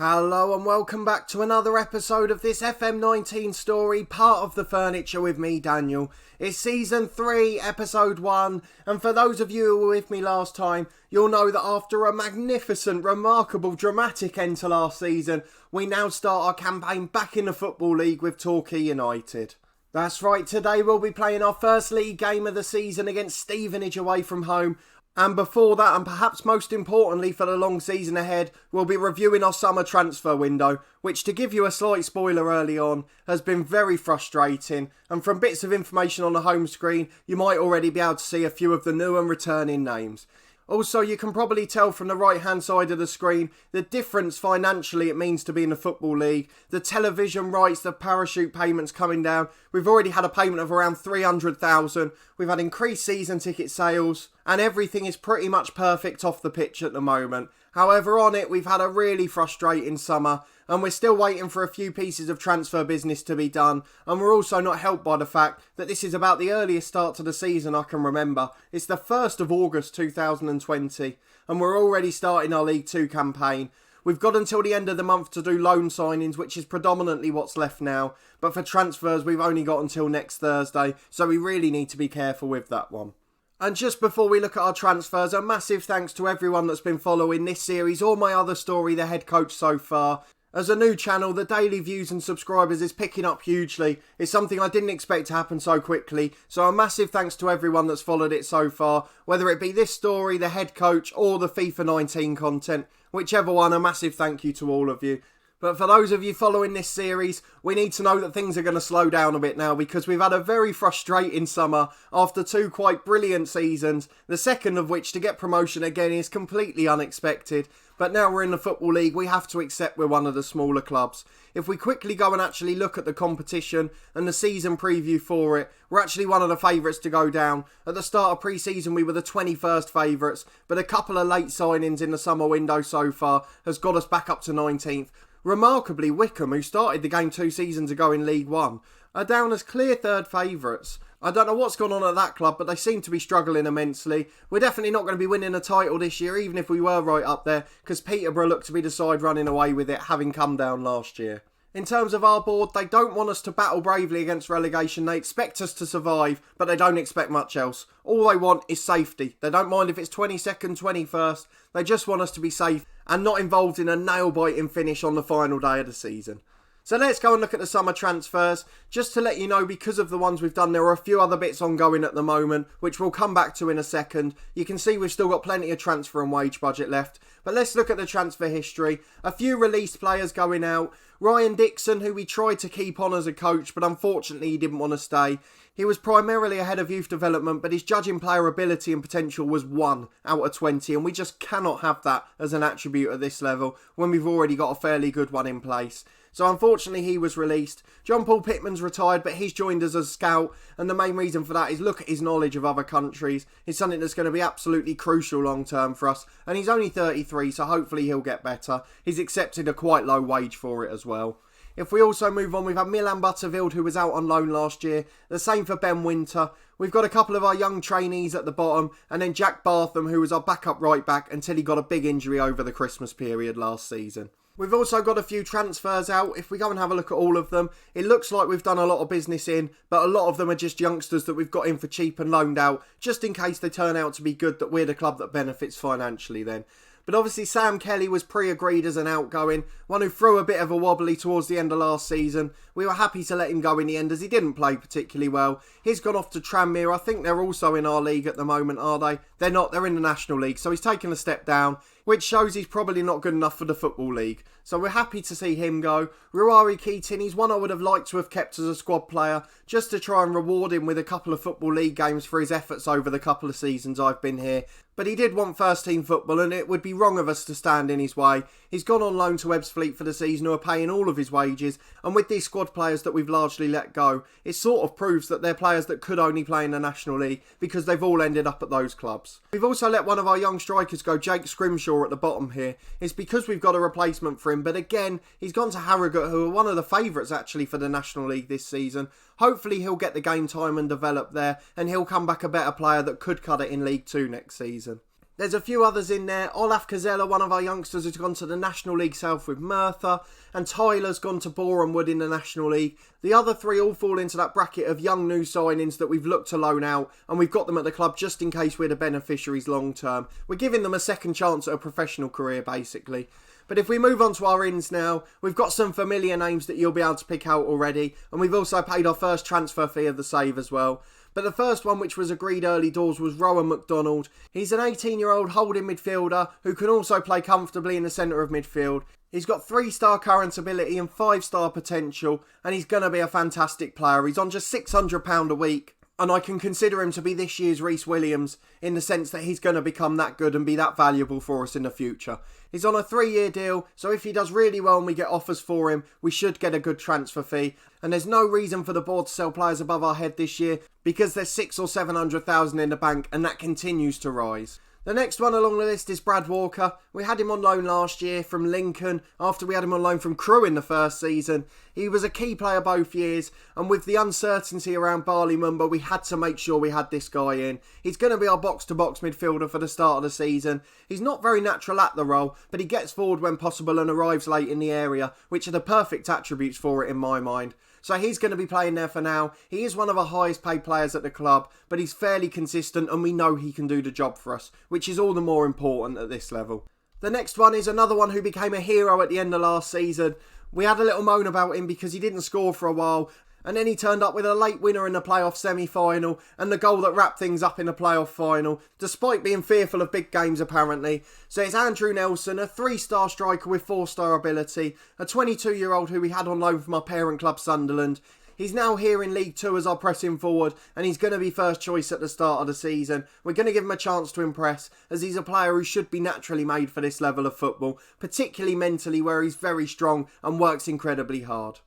Hello and welcome back to another episode of this FM19 story, part of The Furniture with me, Daniel. It's Season 3, Episode 1, and for those of you who were with me last time, you'll know that after a magnificent, remarkable, dramatic end to last season, we now start our campaign back in the Football League with Torquay United. That's right, today we'll be playing our first league game of the season against Stevenage away from home. And before that, and perhaps most importantly for the long season ahead, we'll be reviewing our summer transfer window, which, to give you a slight spoiler early on, has been very frustrating. And from bits of information on the home screen, you might already be able to see a few of the new and returning names. Also, you can probably tell from the right-hand side of the screen the difference financially it means to be in the Football League. The television rights, the parachute payments coming down. We've already had a payment of around 300,000. We've had increased season ticket sales. And everything is pretty much perfect off the pitch at the moment. However, on it, we've had a really frustrating summer. And we're still waiting for a few pieces of transfer business to be done. And we're also not helped by the fact that this is about the earliest start to the season I can remember. It's the 1st of August 2020. And we're already starting our League 2 campaign. We've got until the end of the month to do loan signings, which is predominantly what's left now. But for transfers, we've only got until next Thursday. So we really need to be careful with that one. And just before we look at our transfers, a massive thanks to everyone that's been following this series or my other story, The Head Coach, so far. As a new channel, the daily views and subscribers is picking up hugely. It's something I didn't expect to happen so quickly. So a massive thanks to everyone that's followed it so far, whether it be this story, The Head Coach, or the FIFA 19 content. Whichever one, a massive thank you to all of you. But for those of you following this series, we need to know that things are going to slow down a bit now because we've had a very frustrating summer after 2 quite brilliant seasons, the second of which to get promotion again is completely unexpected. But now we're in the Football League, we have to accept we're one of the smaller clubs. If we quickly go and actually look at the competition and the season preview for it, we're actually one of the favourites to go down. At the start of pre-season we were the 21st favourites, but a couple of late signings in the summer window so far has got us back up to 19th. Remarkably, Wickham, who started the game 2 seasons ago in League 1, are down as clear third favourites. I don't know what's gone on at that club, but they seem to be struggling immensely. We're definitely not going to be winning a title this year, even if we were right up there, because Peterborough look to be the side running away with it, having come down last year. In terms of our board, they don't want us to battle bravely against relegation. They expect us to survive, but they don't expect much else. All they want is safety. They don't mind if it's 22nd, 21st. They just want us to be safe and not involved in a nail-biting finish on the final day of the season. So let's go and look at the summer transfers. Just to let you know, because of the ones we've done, there are a few other bits ongoing at the moment, which we'll come back to in a second. You can see we've still got plenty of transfer and wage budget left. But let's look at the transfer history. A few released players going out. Ryan Dixon, who we tried to keep on as a coach, but unfortunately he didn't want to stay. He was primarily ahead of youth development, but his judging player ability and potential was 1 out of 20, and we just cannot have that as an attribute at this level when we've already got a fairly good one in place. So unfortunately he was released. John Paul Pittman's retired, but he's joined us as a scout, and the main reason for that is look at his knowledge of other countries. It's something that's going to be absolutely crucial long term for us, and he's only 33, so hopefully he'll get better. He's accepted a quite low wage for it as well. If we also move on, we've had Milan Butterfield, who was out on loan last year. The same for Ben Winter. We've got a couple of our young trainees at the bottom, and then Jack Bartham, who was our backup right back until he got a big injury over the Christmas period last season. We've also got a few transfers out. If we go and have a look at all of them, it looks like we've done a lot of business in, but a lot of them are just youngsters that we've got in for cheap and loaned out, just in case they turn out to be good, that we're the club that benefits financially then. But obviously Sam Kelly was pre-agreed as an outgoing, one who threw a bit of a wobbly towards the end of last season. We were happy to let him go in the end as he didn't play particularly well. He's gone off to Tranmere. I think they're also in our league at the moment, are they? They're not, they're in the National League, so he's taken a step down, which shows he's probably not good enough for the Football League. So we're happy to see him go. Ruari Keating, he's one I would have liked to have kept as a squad player, just to try and reward him with a couple of Football League games for his efforts over the couple of seasons I've been here. But he did want first team football, and it would be wrong of us to stand in his way. He's gone on loan to Ebbsfleet for the season, who are paying all of his wages, and with these squad players that we've largely let go, it sort of proves that they're players that could only play in the National League because they've all ended up at those clubs. We've also let one of our young strikers go, Jake Scrimshaw, at the bottom here. It's because we've got a replacement for him, but again, he's gone to Harrogate, who are one of the favourites actually for the National League this season. Hopefully he'll get the game time and develop there, and he'll come back a better player that could cut it in League 2 next season. There's a few others in there. Olaf Kazella, one of our youngsters, has gone to the National League South with Merthyr, and Tyler's gone to Boreham Wood in the National League. The other three all fall into that bracket of young new signings that we've looked to loan out, and we've got them at the club just in case we're the beneficiaries long term. We're giving them a second chance at a professional career, basically. But if we move on to our ins now, we've got some familiar names that you'll be able to pick out already, and we've also paid our first transfer fee of the save as well. But the first one, which was agreed early doors, was Rowan McDonald. He's an 18-year-old holding midfielder who can also play comfortably in the centre of midfield. He's got 3-star current ability and 5-star potential, and he's going to be a fantastic player. He's on just £600 a week, and I can consider him to be this year's Reece Williams in the sense that he's going to become that good and be that valuable for us in the future. He's on a 3-year deal, so if he does really well and we get offers for him, we should get a good transfer fee. And there's no reason for the board to sell players above our head this year because there's 600,000 or 700,000 in the bank, and that continues to rise. The next one along the list is Brad Walker. We had him on loan last year from Lincoln after we had him on loan from Crewe in the first season. He was a key player both years, and with the uncertainty around Barley Mumba, we had to make sure we had this guy in. He's going to be our box-to-box midfielder for the start of the season. He's not very natural at the role, but he gets forward when possible and arrives late in the area, which are the perfect attributes for it in my mind. So he's going to be playing there for now. He is one of our highest paid players at the club, but he's fairly consistent and we know he can do the job for us, which is all the more important at this level. The next one is another one who became a hero at the end of last season. We had a little moan about him because he didn't score for a while, and then he turned up with a late winner in the playoff semi-final and the goal that wrapped things up in the playoff final, despite being fearful of big games apparently. So it's Andrew Nelson, a 3-star striker with 4-star ability, a 22-year-old who we had on loan from our parent club Sunderland. He's now here in League 2 as our pressing forward, and he's going to be first choice at the start of the season. We're going to give him a chance to impress, as he's a player who should be naturally made for this level of football, particularly mentally, where he's very strong and works incredibly hard.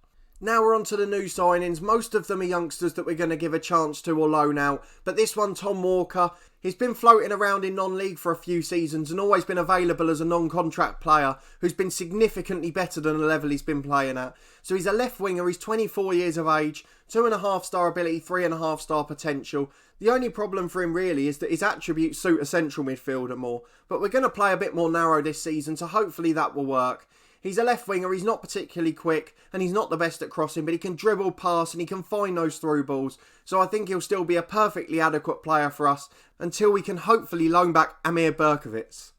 Now we're on to the new signings. Most of them are youngsters that we're going to give a chance to or loan out. But this one, Tom Walker, he's been floating around in non-league for a few seasons and always been available as a non-contract player who's been significantly better than the level he's been playing at. So he's a left winger, he's 24 years of age, 2.5-star ability, 3.5-star potential. The only problem for him really is that his attributes suit a central midfielder more. But we're going to play a bit more narrow this season, so hopefully that will work. He's a left winger, he's not particularly quick, and he's not the best at crossing, but he can dribble, pass, and he can find those through balls. So I think he'll still be a perfectly adequate player for us until we can hopefully loan back Amir Berkovitz.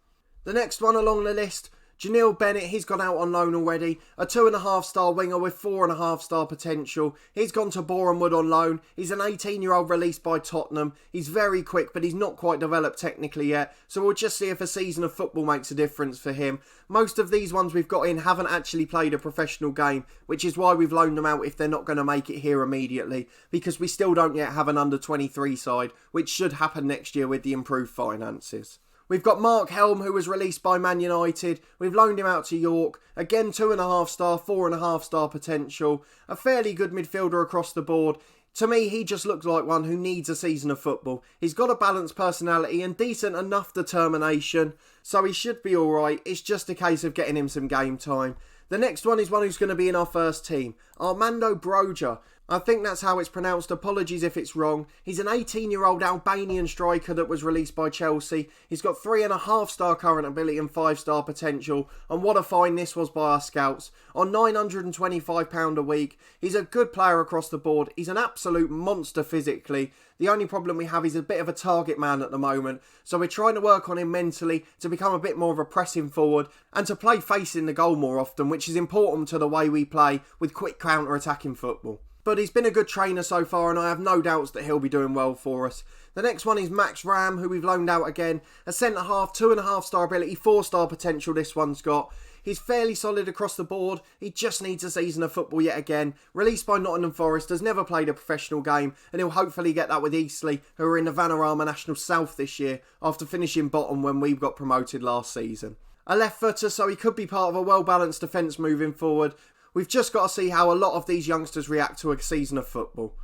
The next one along the list, Janil Bennett, he's gone out on loan already. A 2.5-star winger with 4.5-star potential. He's gone to Boreham Wood on loan. He's an 18-year-old released by Tottenham. He's very quick, but he's not quite developed technically yet. So we'll just see if a season of football makes a difference for him. Most of these ones we've got in haven't actually played a professional game, which is why we've loaned them out if they're not going to make it here immediately, because we still don't yet have an under-23 side, which should happen next year with the improved finances. We've got Mark Helm, who was released by Man United. We've loaned him out to York. Again, 2.5-star, 4.5-star potential. A fairly good midfielder across the board. To me, he just looks like one who needs a season of football. He's got a balanced personality and decent enough determination, so he should be alright. It's just a case of getting him some game time. The next one is one who's going to be in our first team. Armando Broja. I think that's how it's pronounced. Apologies if it's wrong. He's an 18-year-old Albanian striker that was released by Chelsea. He's got 3.5-star current ability and 5-star potential. And what a find this was by our scouts. On £925 a week. He's a good player across the board. He's an absolute monster physically. The only problem we have is a bit of a target man at the moment. So we're trying to work on him mentally to become a bit more of a pressing forward and to play facing the goal more often, which is important to the way we play with quick counter-attacking football. But he's been a good trainer so far, and I have no doubts that he'll be doing well for us. The next one is Max Ram, who we've loaned out again. A centre-half, 2.5-star ability, 4-star potential this one's got. He's fairly solid across the board. He just needs a season of football yet again. Released by Nottingham Forest, has never played a professional game, and he'll hopefully get that with Eastleigh, who are in the Vanarama National South this year, after finishing bottom when we got promoted last season. A left footer, so he could be part of a well-balanced defence moving forward. We've just got to see how a lot of these youngsters react to a season of football.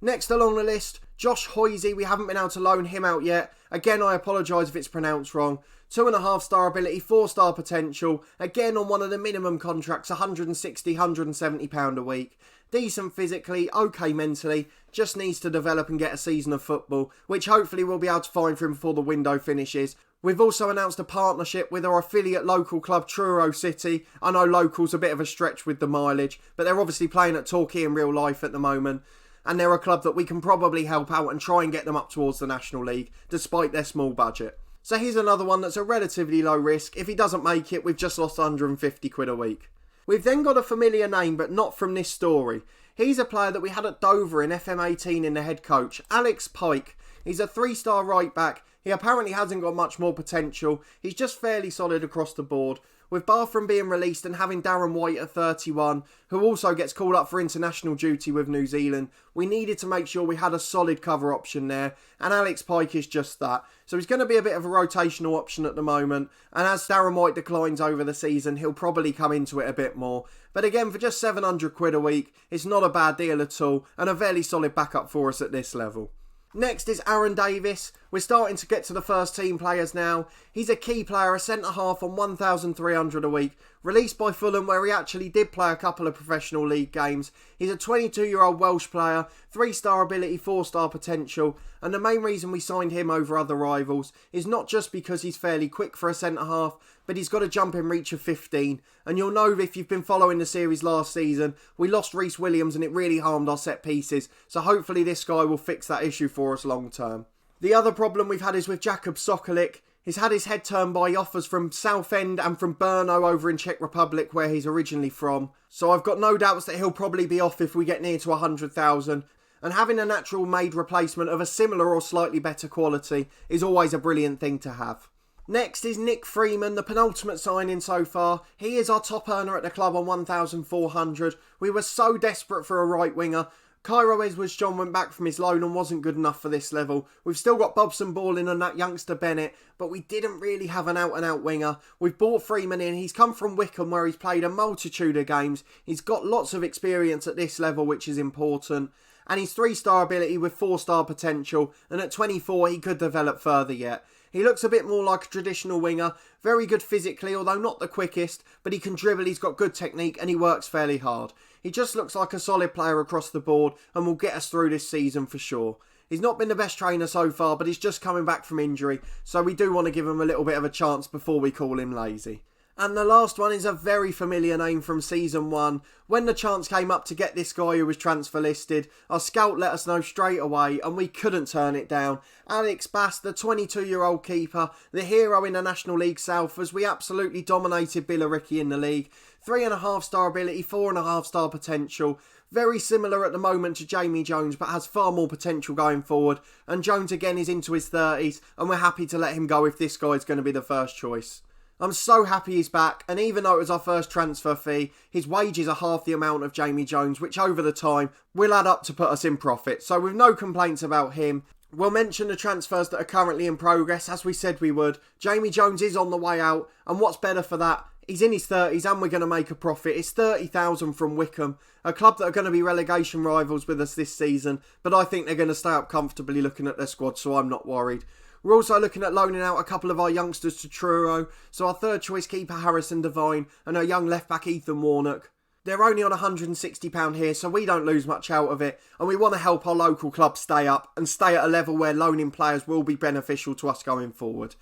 Next along the list, Josh Hoisey. We haven't been able to loan him out yet. Again, I apologise if it's pronounced wrong. 2.5-star ability, 4-star potential, again on one of the minimum contracts, £160, £170 a week. Decent physically, okay mentally, just needs to develop and get a season of football, which hopefully we'll be able to find for him before the window finishes. We've also announced a partnership with our affiliate local club Truro City. I know local's a bit of a stretch with the mileage, but they're obviously playing at Torquay in real life at the moment. And they're a club that we can probably help out and try and get them up towards the National League, despite their small budget. So here's another one that's a relatively low risk. If he doesn't make it, we've just lost £150 a week. We've then got a familiar name, but not from this story. He's a player that we had at Dover in FM19 in the head coach, Alex Pike. He's a 3-star right back. He apparently hasn't got much more potential. He's just fairly solid across the board. With Bartram being released and having Darren White at 31, who also gets called up for international duty with New Zealand, we needed to make sure we had a solid cover option there, and Alex Pike is just that. So he's going to be a bit of a rotational option at the moment, and as Darren White declines over the season, he'll probably come into it a bit more. But again, for just £700 a week, it's not a bad deal at all, and a fairly solid backup for us at this level. Next is Aaron Davis. We're starting to get to the first team players now. He's a key player, a centre-half on £1,300 a week. Released by Fulham, where he actually did play a couple of professional league games. He's a 22-year-old Welsh player, 3-star ability, 4-star potential. And the main reason we signed him over other rivals is not just because he's fairly quick for a centre-half, but he's got a jump in reach of 15. And you'll know if you've been following the series last season, we lost Reece Williams and it really harmed our set pieces. So hopefully this guy will fix that issue for us long term. The other problem we've had is with Jakub Sokolic. He's had his head turned by offers from Southend and from Brno over in Czech Republic, where he's originally from. So I've got no doubts that he'll probably be off if we get near to 100,000. And having a natural made replacement of a similar or slightly better quality is always a brilliant thing to have. Next is Nick Freeman, the penultimate signing so far. He is our top earner at the club on 1,400. We were so desperate for a right winger. Cairo Edwards-John went back from his loan and wasn't good enough for this level. We've still got Bobson Balling and that youngster Bennett, but we didn't really have an out-and-out winger. We've brought Freeman in. He's come from Wycombe, where he's played a multitude of games. He's got lots of experience at this level, which is important. And he's 3-star ability with 4-star potential, and at 24 he could develop further yet. He looks a bit more like a traditional winger, very good physically, although not the quickest, but he can dribble, he's got good technique, and he works fairly hard. He just looks like a solid player across the board, and will get us through this season for sure. He's not been the best trainer so far, but he's just coming back from injury, so we do want to give him a little bit of a chance before we call him lazy. And the last one is a very familiar name from Season 1. When the chance came up to get this guy who was transfer listed, our scout let us know straight away and we couldn't turn it down. Alex Bass, the 22-year-old keeper, the hero in the National League South, as we absolutely dominated Billericay in the league. 3.5-star ability, 4.5-star potential. Very similar at the moment to Jamie Jones, but has far more potential going forward. And Jones again is into his 30s, and we're happy to let him go if this guy's going to be the first choice. I'm so happy he's back, and even though it was our first transfer fee, his wages are half the amount of Jamie Jones, which over the time will add up to put us in profit. So with no complaints about him. We'll mention the transfers that are currently in progress, as we said we would. Jamie Jones is on the way out, and what's better for that? He's in his 30s and we're going to make a profit. It's 30,000 from Wycombe, a club that are going to be relegation rivals with us this season, but I think they're going to stay up comfortably looking at their squad, so I'm not worried. We're also looking at loaning out a couple of our youngsters to Truro, so our third choice keeper Harrison Devine and our young left back Ethan Warnock. They're only on £160 here, so we don't lose much out of it, and we want to help our local club stay up and stay at a level where loaning players will be beneficial to us going forward.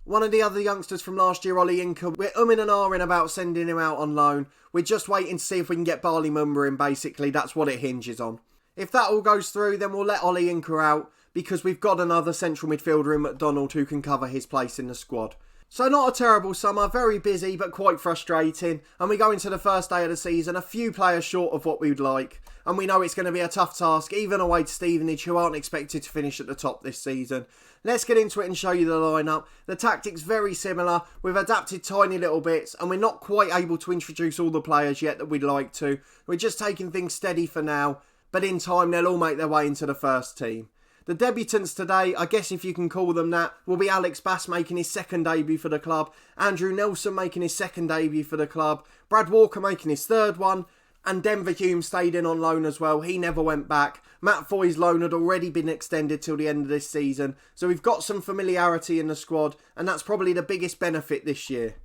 One of the other youngsters from last year, Ollie Inca, we're umming and ahhing about sending him out on loan. We're just waiting to see if we can get Barley Mumba in, basically. That's what it hinges on. If that all goes through, then we'll let Ollie Inca out, because we've got another central midfielder in McDonald who can cover his place in the squad. So not a terrible summer, very busy but quite frustrating, and we go into the first day of the season a few players short of what we'd like, and we know it's going to be a tough task even away to Stevenage, who aren't expected to finish at the top this season. Let's get into it and show you the lineup. The tactics very similar, we've adapted tiny little bits, and we're not quite able to introduce all the players yet that we'd like to. We're just taking things steady for now, but in time they'll all make their way into the first team. The debutants today, I guess if you can call them that, will be Alex Bass making his second debut for the club, Andrew Nelson making his second debut for the club, Brad Walker making his third one, And Denver Hume stayed in on loan as well. He never went back. Matt Foy's loan had already been extended till the end of this season. So we've got some familiarity in the squad, and that's probably the biggest benefit this year.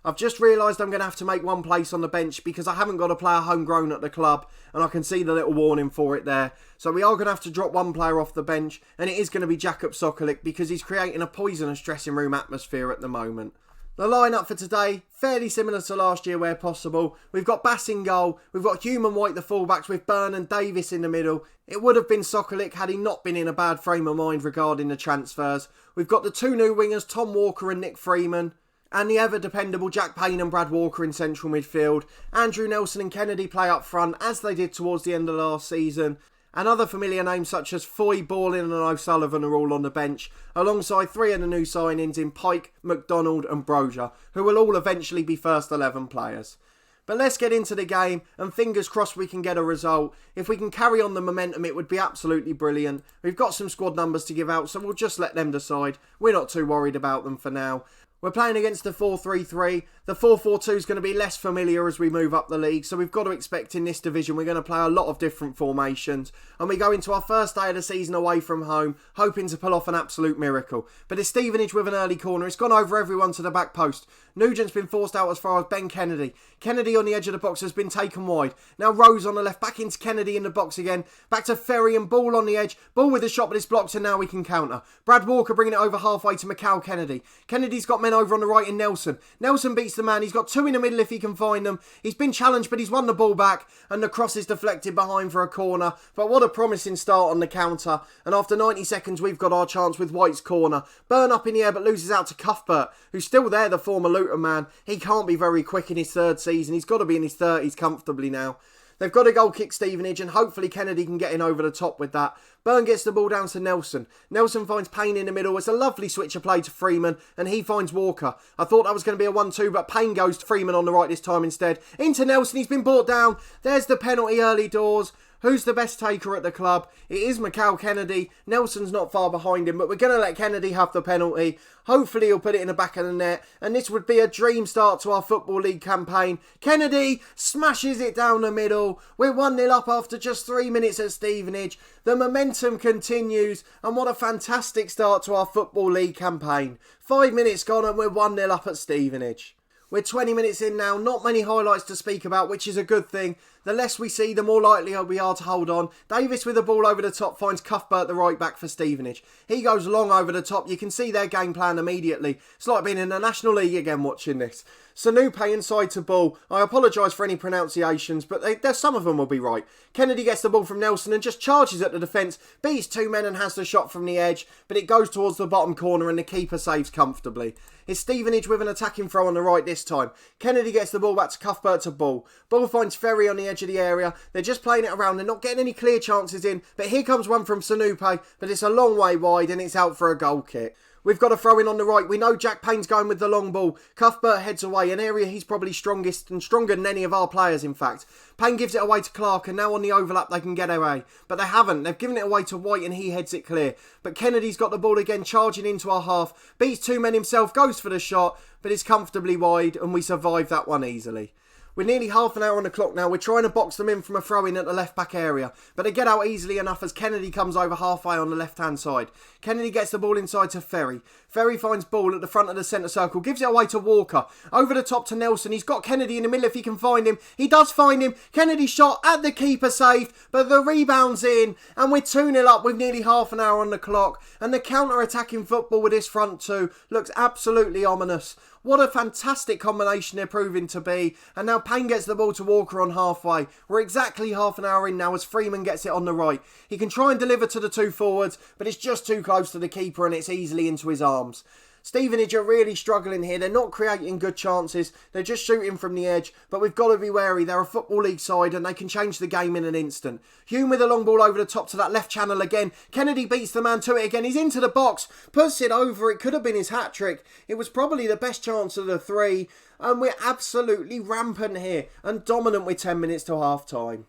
I've just realised I'm going to have to make one place on the bench because I haven't got a player homegrown at the club, and I can see the little warning for it there. So we are going to have to drop one player off the bench, and it is going to be Jakub Sokolik because he's creating a poisonous dressing room atmosphere at the moment. The lineup for today, fairly similar to last year where possible. We've got Bass in goal, we've got Hume and White the fullbacks with Byrne and Davis in the middle. It would have been Sokolik had he not been in a bad frame of mind regarding the transfers. We've got the two new wingers, Tom Walker and Nick Freeman. And the ever-dependable Jack Payne and Brad Walker in central midfield. Andrew Nelson and Kennedy play up front as they did towards the end of last season. And other familiar names such as Foy, Ballin and O'Sullivan are all on the bench, alongside three of the new signings in Pike, McDonald and Brozier, who will all eventually be first 11 players. But let's get into the game, and fingers crossed we can get a result. If we can carry on the momentum, it would be absolutely brilliant. We've got some squad numbers to give out, so we'll just let them decide. We're not too worried about them for now. We're playing against the 4-3-3. The 4-4-2 is going to be less familiar as we move up the league, so we've got to expect in this division we're going to play a lot of different formations. And we go into our first day of the season away from home, hoping to pull off an absolute miracle. But it's Stevenage with an early corner. It's gone over everyone to the back post. Nugent's been forced out as far as Ben Kennedy. Kennedy on the edge of the box has been taken wide. Now Rose on the left, back into Kennedy in the box again. Back to Ferry and Ball on the edge. Ball with a shot, but it's blocked, and now we can counter. Brad Walker bringing it over halfway to Macau Kennedy. Kennedy's got men over on the right in Nelson. Nelson beats the man. He's got two in the middle if he can find them. He's been challenged, but he's won the ball back, and the cross is deflected behind for a corner. But what a promising start on the counter. And after 90 seconds, we've got our chance with White's corner. Byrne up in the air, but loses out to Cuthbert, who's still there, the former Luton man. He can't be very quick in his third season. He's got to be in his 30s comfortably now. They've got a goal kick Stevenage, and hopefully Kennedy can get in over the top with that. Byrne gets the ball down to Nelson. Nelson finds Payne in the middle. It's a lovely switch of play to Freeman, and he finds Walker. I thought that was going to be a 1-2, but Payne goes to Freeman on the right this time instead. Into Nelson, he's been brought down. There's the penalty early doors. Who's the best taker at the club? It is Macau Kennedy. Nelson's not far behind him, but we're going to let Kennedy have the penalty. Hopefully he'll put it in the back of the net, and this would be a dream start to our Football League campaign. Kennedy smashes it down the middle. We're 1-0 up after just 3 minutes at Stevenage. The momentum continues, and what a fantastic start to our Football League campaign. 5 minutes gone and we're 1-0 up at Stevenage. We're 20 minutes in now, not many highlights to speak about, which is a good thing. The less we see, the more likely we are to hold on. Davis with the ball over the top finds Cuthbert, the right back for Stevenage. He goes long over the top. You can see their game plan immediately. It's like being in the National League again watching this. Sanupe inside to Ball. I apologise for any pronunciations, but some of them will be right. Kennedy gets the ball from Nelson and just charges at the defence, beats two men and has the shot from the edge, but it goes towards the bottom corner and the keeper saves comfortably. It's Stevenage with an attacking throw on the right this time. Kennedy gets the ball back to Cuthbert to Ball. Ball finds Ferry on the edge of the area. They're just playing it around. They're not getting any clear chances in, but here comes one from Sanupe, but it's a long way wide and it's out for a goal kick. We've got a throw in on the right. We know Jack Payne's going with the long ball. Cuthbert heads away, an area he's probably strongest and stronger than any of our players, in fact. Payne gives it away to Clark, and now on the overlap they can get away. But they haven't. They've given it away to White, and he heads it clear. But Kennedy's got the ball again, charging into our half. Beats two men himself, goes for the shot, but it's comfortably wide, and we survive that one easily. We're nearly half an hour on the clock now. We're trying to box them in from a throw-in at the left-back area. But they get out easily enough as Kennedy comes over halfway on the left-hand side. Kennedy gets the ball inside to Ferry. Ferry finds Ball at the front of the centre circle. Gives it away to Walker. Over the top to Nelson. He's got Kennedy in the middle if he can find him. He does find him. Kennedy shot at the keeper saved. But the rebound's in. And we're 2-0 up with nearly half an hour on the clock. And the counter-attacking football with this front two looks absolutely ominous. What a fantastic combination they're proving to be. And now Payne gets the ball to Walker on halfway. We're exactly half an hour in now as Freeman gets it on the right. He can try and deliver to the two forwards, but it's just too close to the keeper and it's easily into his arms. Stevenage are really struggling here. They're not creating good chances. They're just shooting from the edge. But we've got to be wary. They're a Football League side and they can change the game in an instant. Hume with a long ball over the top to that left channel again. Kennedy beats the man to it again. He's into the box. Puts it over. It could have been his hat-trick. It was probably the best chance of the three. And we're absolutely rampant here and dominant with 10 minutes till half-time.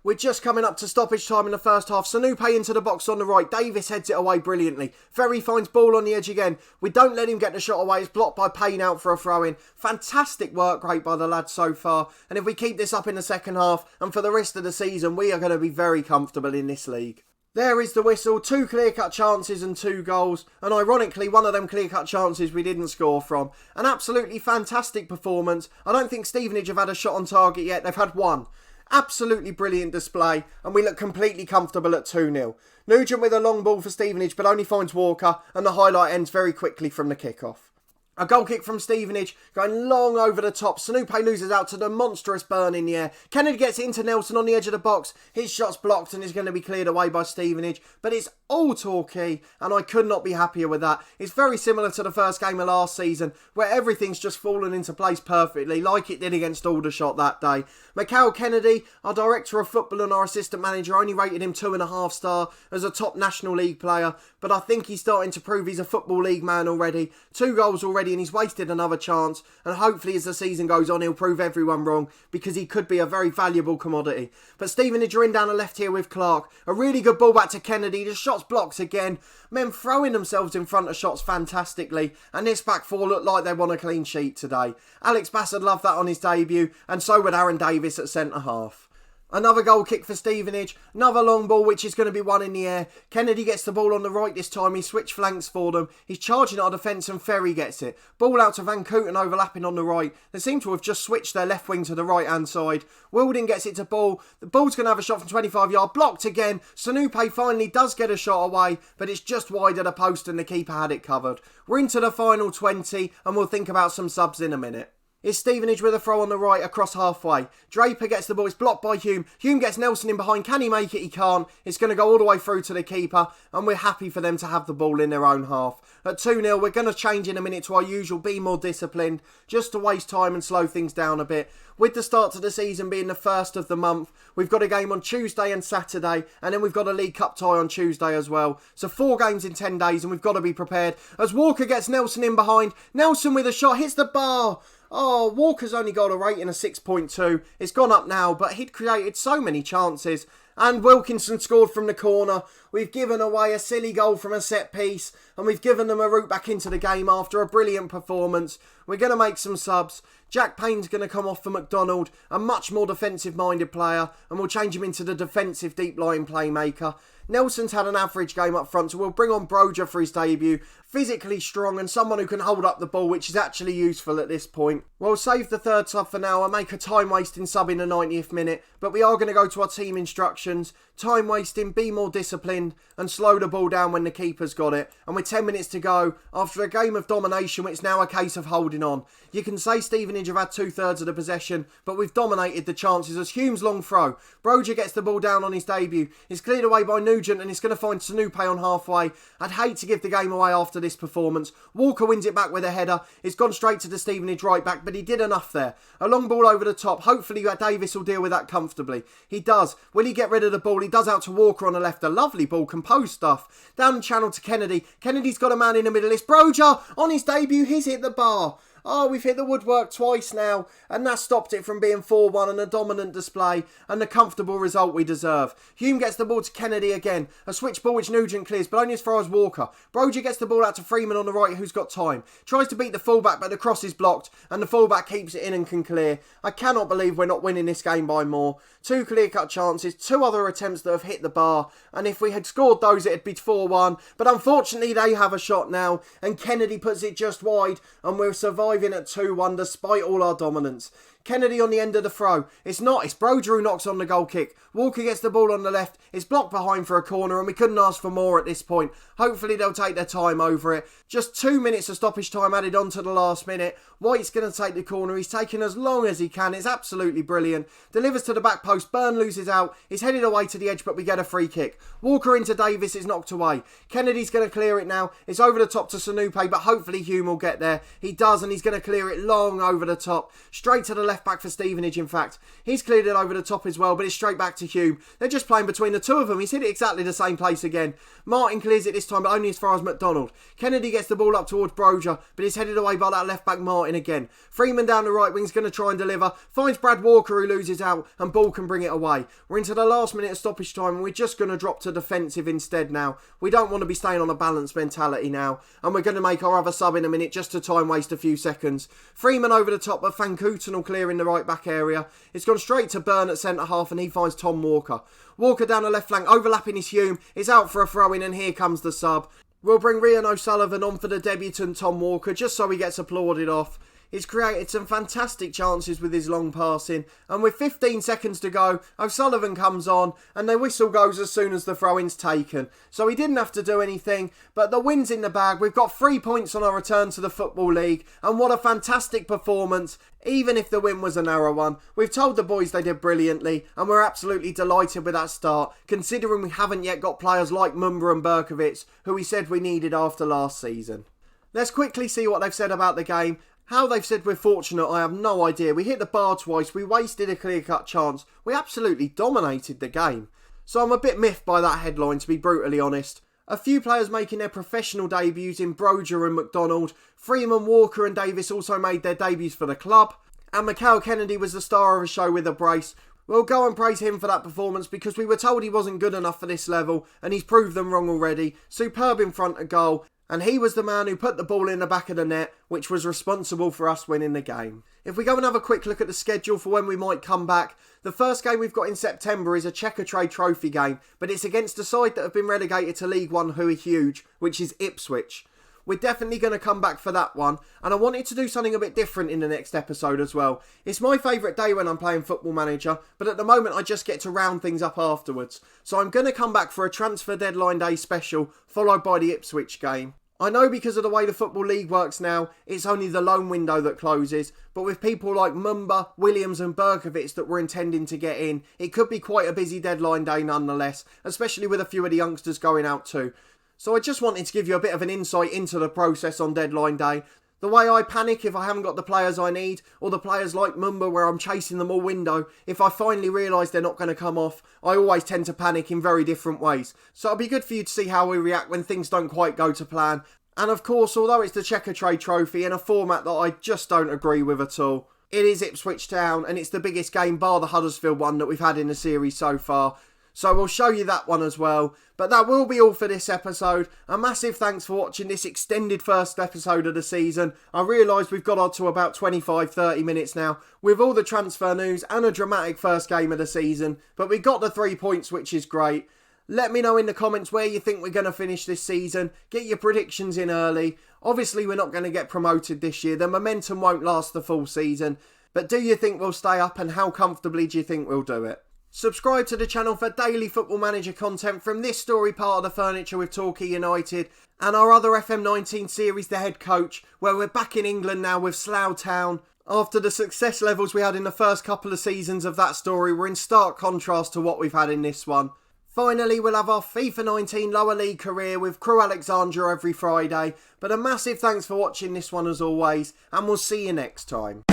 We're just coming up to stoppage time in the first half. Sanupe into the box on the right. Davis heads it away brilliantly. Ferry finds ball on the edge again. We don't let him get the shot away. It's blocked by Payne out for a throw-in. Fantastic work rate by the lads so far. And if we keep this up in the second half and for the rest of the season, we are going to be very comfortable in this league. There is the whistle. 2 clear-cut chances and 2 goals. And ironically, one of them clear-cut chances we didn't score from. An absolutely fantastic performance. I don't think Stevenage have had a shot on target yet. They've had 1. Absolutely brilliant display, and we look completely comfortable at 2-0. Nugent with a long ball for Stevenage, but only finds Walker, and the highlight ends very quickly from the kick-off. A goal kick from Stevenage, going long over the top. Sanupe loses out to the monstrous Burn in the air. Kennedy gets it into Nelson on the edge of the box. His shot's blocked and is going to be cleared away by Stevenage. But it's all Torquay, and I could not be happier with that. It's very similar to the first game of last season, where everything's just fallen into place perfectly, like it did against Aldershot that day. Michael Kennedy, our director of football and our assistant manager, only rated him 2.5 star as a top National League player. But I think he's starting to prove he's a Football League man already. 2 goals already, and he's wasted another chance, and hopefully as the season goes on he'll prove everyone wrong, because he could be a very valuable commodity. But Stevenage are in down the left here with Clark. A really good ball back to Kennedy. The shot's blocked again. Men throwing themselves in front of shots fantastically, and this back four look like they want a clean sheet today. Alex Bassard loved that on his debut, and so would Aaron Davis at centre half. Another goal kick for Stevenage. Another long ball, which is going to be one in the air. Kennedy gets the ball on the right this time. He switched flanks for them. He's charging our defence and Ferry gets it. Ball out to Van Kooten overlapping on the right. They seem to have just switched their left wing to the right-hand side. Wilding gets it to Ball. The Ball's going to have a shot from 25 yard. Blocked again. Sanupe finally does get a shot away, but it's just wide of the post and the keeper had it covered. We're into the final 20 and we'll think about some subs in a minute. It's Stevenage with a throw on the right across halfway. Draper gets the ball. It's blocked by Hume. Hume gets Nelson in behind. Can he make it? He can't. It's going to go all the way through to the keeper, and we're happy for them to have the ball in their own half. At 2-0, we're going to change in a minute to our usual, be more disciplined, just to waste time and slow things down a bit. With the start to the season being the first of the month, we've got a game on Tuesday and Saturday, and then we've got a League Cup tie on Tuesday as well. So 4 games in 10 days, and we've got to be prepared. As Walker gets Nelson in behind. Nelson with a shot, hits the bar. Oh, Walker's only got a rating of 6.2. It's gone up now, but he'd created so many chances. And Wilkinson scored from the corner. We've given away a silly goal from a set piece, and we've given them a route back into the game after a brilliant performance. We're going to make some subs. Jack Payne's going to come off for McDonald, a much more defensive-minded player, and we'll change him into the defensive deep-lying playmaker. Nelson's had an average game up front, so we'll bring on Broja for his debut. Physically strong and someone who can hold up the ball, which is actually useful at this point. We'll save the third sub for now and make a time-wasting sub in the 90th minute, but we are going to go to our team instructions. Time-wasting, be more disciplined, and slow the ball down when the keeper's got it. And with 10 minutes to go, after a game of domination, it's now a case of holding on. You can say Stevenage have had 2/3 of the possession, but we've dominated the chances as Hume's long throw. Broja gets the ball down on his debut. It's cleared away by Nugent and it's going to find Sanupe on halfway. I'd hate to give the game away after this performance. Walker wins it back with a header. It's gone straight to the Stevenage right back, but he did enough there. A long ball over the top. Hopefully Davis will deal with that comfortably. He does. Will he get rid of the ball? He does out to Walker on the left. A lovely ball, composed stuff. Down the channel to Kennedy. Kennedy's got a man in the middle. It's Broja on his debut. He's hit the bar. Oh, we've hit the woodwork twice now, and that stopped it from being 4-1 and a dominant display and the comfortable result we deserve. Hume gets the ball to Kennedy again. A switch ball which Nugent clears, but only as far as Walker. Broja gets the ball out to Freeman on the right, who's got time. Tries to beat the fullback, but the cross is blocked, and the fullback keeps it in and can clear. I cannot believe we're not winning this game by more. 2 clear-cut chances, 2 other attempts that have hit the bar, and if we had scored those, it'd be 4-1. But unfortunately, they have a shot now, and Kennedy puts it just wide, and we're surviving at 2-1 despite all our dominance. Kennedy on the end of the throw. It's Broja who knocks on the goal kick. Walker gets the ball on the left. It's blocked behind for a corner and we couldn't ask for more at this point. Hopefully they'll take their time over it. Just 2 minutes of stoppage time added on to the last minute. White's going to take the corner. He's taking as long as he can. It's absolutely brilliant. Delivers to the back post. Burn loses out. He's headed away to the edge, but we get a free kick. Walker into Davis is knocked away. Kennedy's going to clear it now. It's over the top to Sanupe, but hopefully Hume will get there. He does, and he's going to clear it long over the top. Straight to the left left back for Stevenage in fact. He's cleared it over the top as well, but it's straight back to Hume. They're just playing between the two of them. He's hit it exactly the same place again. Martin clears it this time, but only as far as McDonald. Kennedy gets the ball up towards Broja, but he's headed away by that left back Martin again. Freeman down the right wing's going to try and deliver. Finds Brad Walker, who loses out, and Ball can bring it away. We're into the last minute of stoppage time, and we're just going to drop to defensive instead now. We don't want to be staying on a balanced mentality now, and we're going to make our other sub in a minute just to time waste a few seconds. Freeman over the top, but Van Kooten will clear in the right back area. It's gone straight to Byrne at centre half, and he finds Tom Walker. Walker down the left flank, overlapping his Hume. It's out for a throw-in, and here comes the sub. We'll bring Ryan O'Sullivan on for the debutant Tom Walker, just so he gets applauded off. He's created some fantastic chances with his long passing, and with 15 seconds to go, O'Sullivan comes on, and the whistle goes as soon as the throw-in's taken. So he didn't have to do anything, but the win's in the bag. We've got 3 points on our return to the Football League, and what a fantastic performance, even if the win was a narrow one. We've told the boys they did brilliantly, and we're absolutely delighted with that start, considering we haven't yet got players like Mumba and Berkovic, who we said we needed after last season. Let's quickly see what they've said about the game. How they've said we're fortunate, I have no idea. We hit the bar twice, we wasted a clear-cut chance. We absolutely dominated the game. So I'm a bit miffed by that headline, to be brutally honest. A few players making their professional debuts in Broja and McDonald. Freeman, Walker and Davis also made their debuts for the club. And Mikhail Kennedy was the star of the show with a brace. We'll go and praise him for that performance because we were told he wasn't good enough for this level, and he's proved them wrong already. Superb in front of goal. And he was the man who put the ball in the back of the net, which was responsible for us winning the game. If we go and have a quick look at the schedule for when we might come back, the first game we've got in September is a Checkatrade Trophy game, but it's against a side that have been relegated to League One who are huge, which is Ipswich. We're definitely going to come back for that one, and I wanted to do something a bit different in the next episode as well. It's my favourite day when I'm playing Football Manager, but at the moment I just get to round things up afterwards. So I'm going to come back for a transfer deadline day special, followed by the Ipswich game. I know because of the way the Football League works now, it's only the loan window that closes, but with people like Mumba, Williams and Berkovic that we're intending to get in, it could be quite a busy deadline day nonetheless, especially with a few of the youngsters going out too. So I just wanted to give you a bit of an insight into the process on deadline day. The way I panic if I haven't got the players I need, or the players like Mumba where I'm chasing them all window, if I finally realise they're not going to come off, I always tend to panic in very different ways. So it'll be good for you to see how we react when things don't quite go to plan. And of course, although it's the Checkatrade Trophy in a format that I just don't agree with at all, it is Ipswich Town and it's the biggest game bar the Huddersfield one that we've had in the series so far. So we'll show you that one as well. But that will be all for this episode. A massive thanks for watching this extended first episode of the season. I realise we've got on to about 25-30 minutes now with all the transfer news and a dramatic first game of the season. But we got the 3 points, which is great. Let me know in the comments where you think we're going to finish this season. Get your predictions in early. Obviously, we're not going to get promoted this year. The momentum won't last the full season. But do you think we'll stay up, and how comfortably do you think we'll do it? Subscribe to the channel for daily Football Manager content from this story part of the furniture with Torquay United and our other FM19 series, The Head Coach, where we're back in England now with Slough Town. After the success levels we had in the first couple of seasons of that story, we're in stark contrast to what we've had in this one. Finally, we'll have our FIFA 19 lower league career with Crew Alexandra every Friday. But a massive thanks for watching this one as always, and we'll see you next time.